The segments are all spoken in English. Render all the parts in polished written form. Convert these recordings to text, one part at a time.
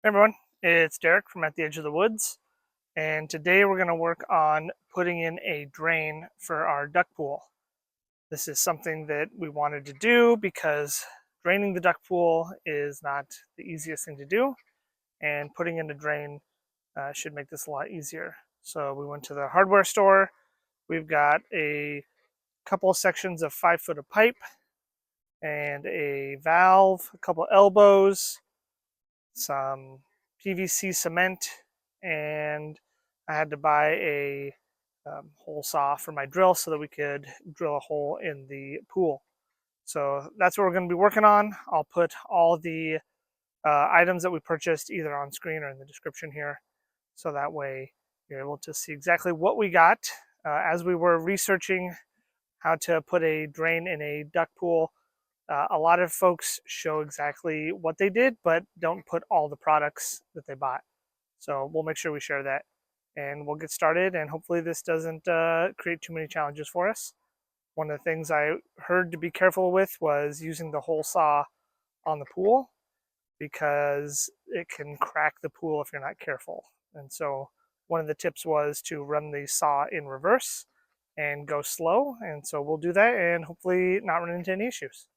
Hey everyone, it's Derek from At the Edge of the Woods, and today we're going to work on putting in a drain for our duck pool. This is something that we wanted to do because draining the duck pool is not the easiest thing to do, and putting in a drain should make this a lot easier. So we went to the hardware store. We've got a couple of sections of 5 foot of pipe and a valve, a couple elbows, some PVC cement, and I had to buy a hole saw for my drill so that we could drill a hole in the pool. So that's what we're going to be working on. I'll put all the items that we purchased either on screen or in the description here, so that way you're able to see exactly what we got. As we were researching how to put a drain in a duck pool, a lot of folks show exactly what they did, but don't put all the products that they bought. So we'll make sure we share that, and we'll get started, and hopefully this doesn't create too many challenges for us. One of the things I heard to be careful with was using the hole saw on the pool, because it can crack the pool if you're not careful. And so one of the tips was to run the saw in reverse and go slow, and so we'll do that and hopefully not run into any issues.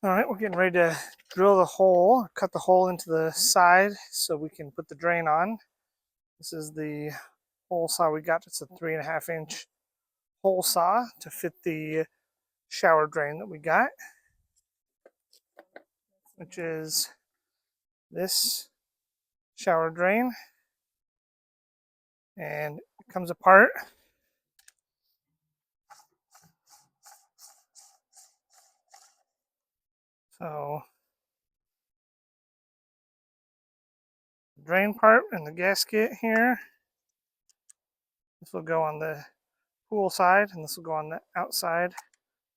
All right, we're getting ready to drill the hole, cut the hole into the side so we can put the drain on. This is the hole saw we got. It's a 3.5-inch hole saw to fit the shower drain that we got, which is this shower drain, and it comes apart. So the drain part and the gasket here, this will go on the pool side and this will go on the outside.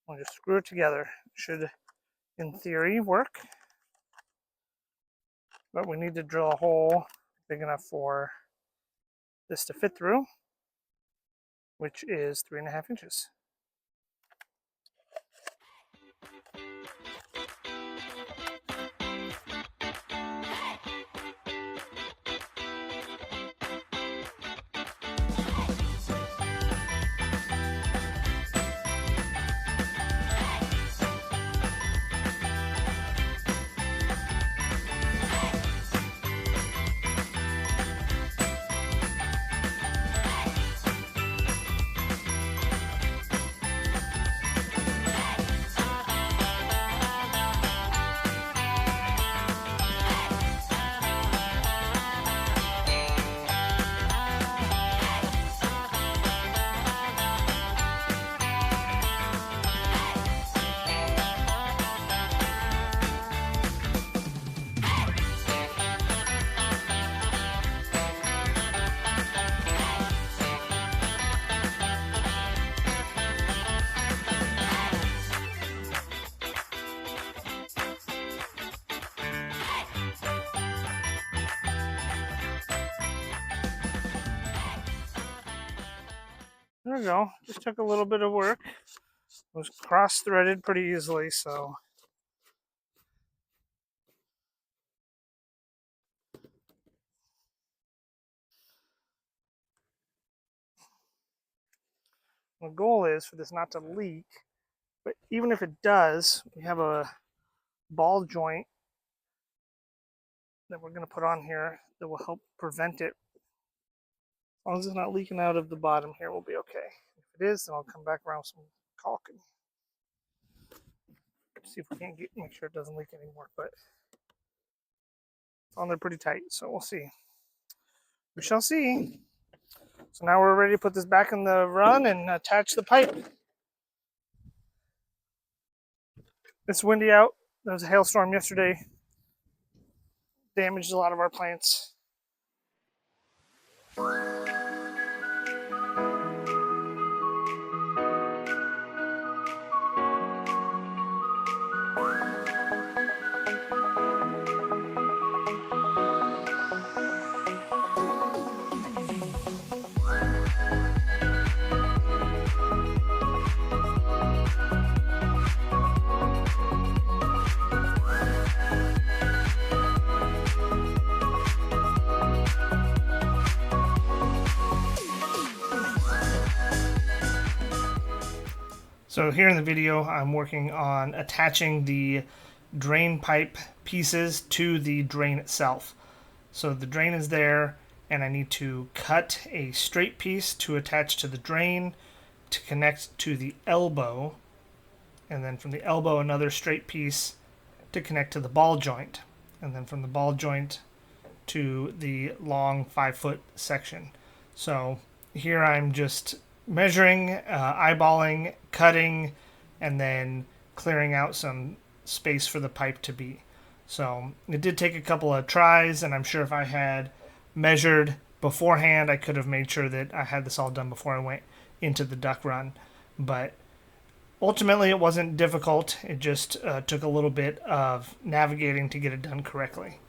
We'll just screw it together. It should, in theory, work, but we need to drill a hole big enough for this to fit through, which is 3.5 inches. There we go. Just took a little bit of work. It was cross-threaded pretty easily, so the goal is for this not to leak. But even if it does, we have a ball joint that we're going to put on here that will help prevent it. As long as it's not leaking out of the bottom here, we'll be okay. If it is, then I'll come back around with some caulking. See if we can't make sure it doesn't leak anymore, but it's on there pretty tight, so we'll see. We shall see. So now we're ready to put this back in the run and attach the pipe. It's windy out. There was a hailstorm yesterday. Damaged a lot of our plants. So here in the video, I'm working on attaching the drain pipe pieces to the drain itself. So the drain is there, and I need to cut a straight piece to attach to the drain to connect to the elbow, and then from the elbow another straight piece to connect to the ball joint, and then from the ball joint to the long 5-foot section. So here I'm just measuring, eyeballing, cutting, and then clearing out some space for the pipe to be. So it did take a couple of tries, and I'm sure if I had measured beforehand, I could have made sure that I had this all done before I went into the duck run. But ultimately it wasn't difficult. It just took a little bit of navigating to get it done correctly.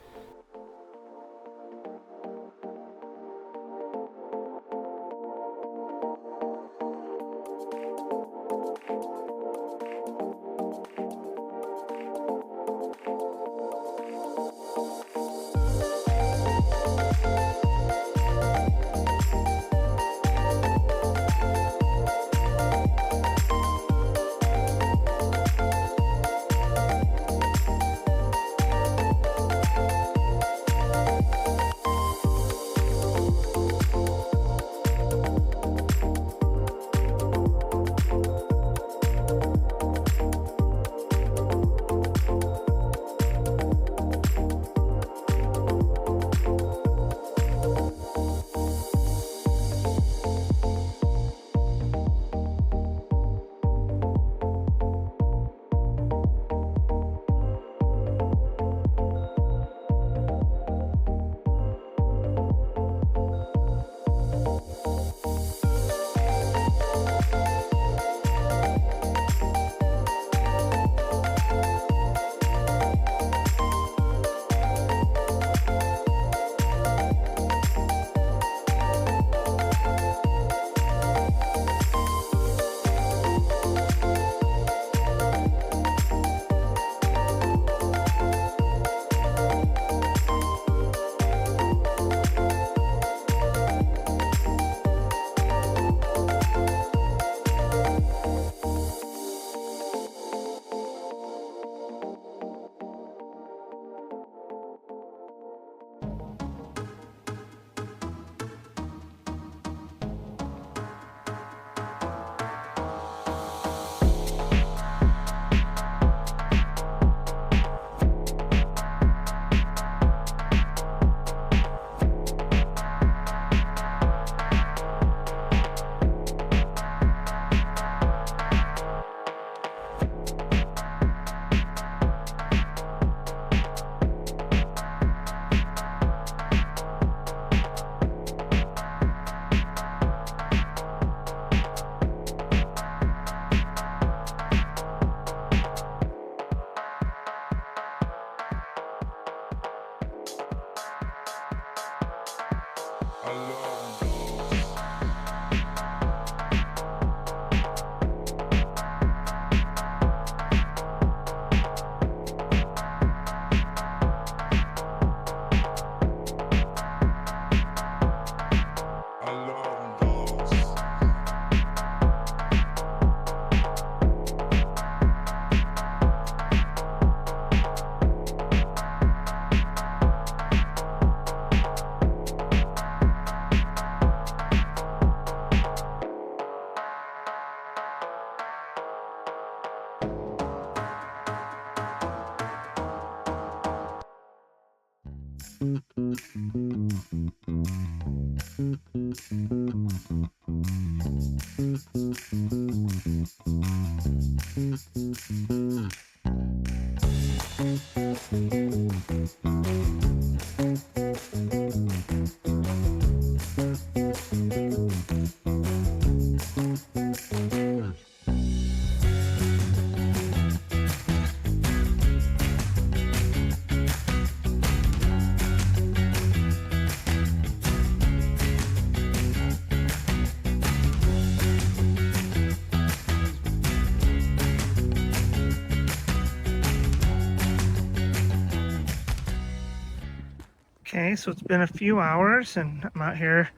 Okay, so it's been a few hours and I'm out here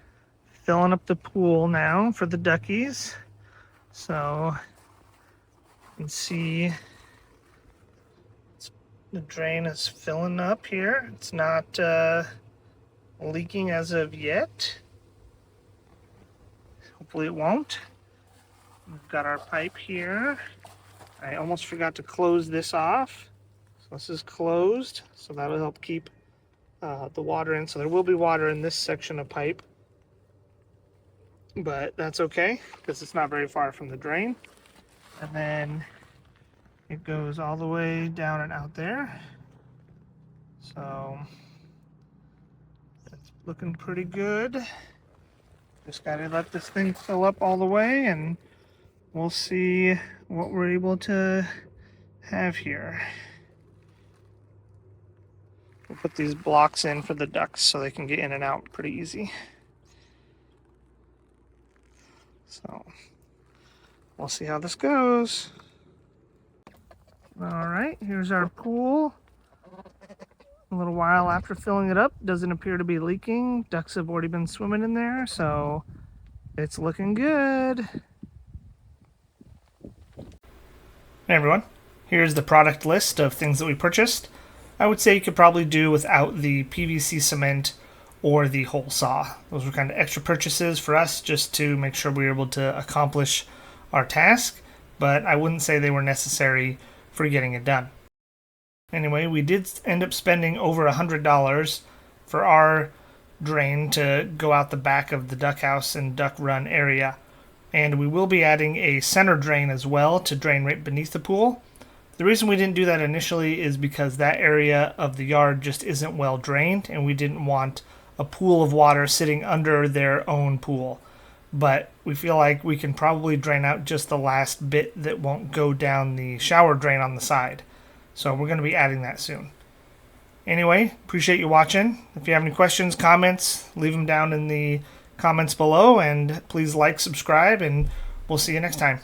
filling up the pool now for the duckies. So you can see the drain is filling up here. It's not leaking as of yet. Hopefully it won't. We've got our pipe here. I almost forgot to close this off. So this is closed, so that'll help keep the water in. So there will be water in this section of pipe, but that's okay because it's not very far from the drain. And then it goes all the way down and out there. So it's looking pretty good. Just gotta let this thing fill up all the way and we'll see what we're able to have here. We'll put these blocks in for the ducks so they can get in and out pretty easy. So we'll see how this goes. All right, here's our pool. A little while after filling it up, doesn't appear to be leaking. Ducks have already been swimming in there, so it's looking good. Hey everyone, here's the product list of things that we purchased. I would say you could probably do without the PVC cement or the hole saw. Those were kind of extra purchases for us just to make sure we were able to accomplish our task, but I wouldn't say they were necessary for getting it done. Anyway, we did end up spending over $100 for our drain to go out the back of the duck house and duck run area. And we will be adding a center drain as well to drain right beneath the pool. The reason we didn't do that initially is because that area of the yard just isn't well drained and we didn't want a pool of water sitting under their own pool. But we feel like we can probably drain out just the last bit that won't go down the shower drain on the side. So we're going to be adding that soon. Anyway, appreciate you watching. If you have any questions, comments, leave them down in the comments below, and please like, subscribe, and we'll see you next time.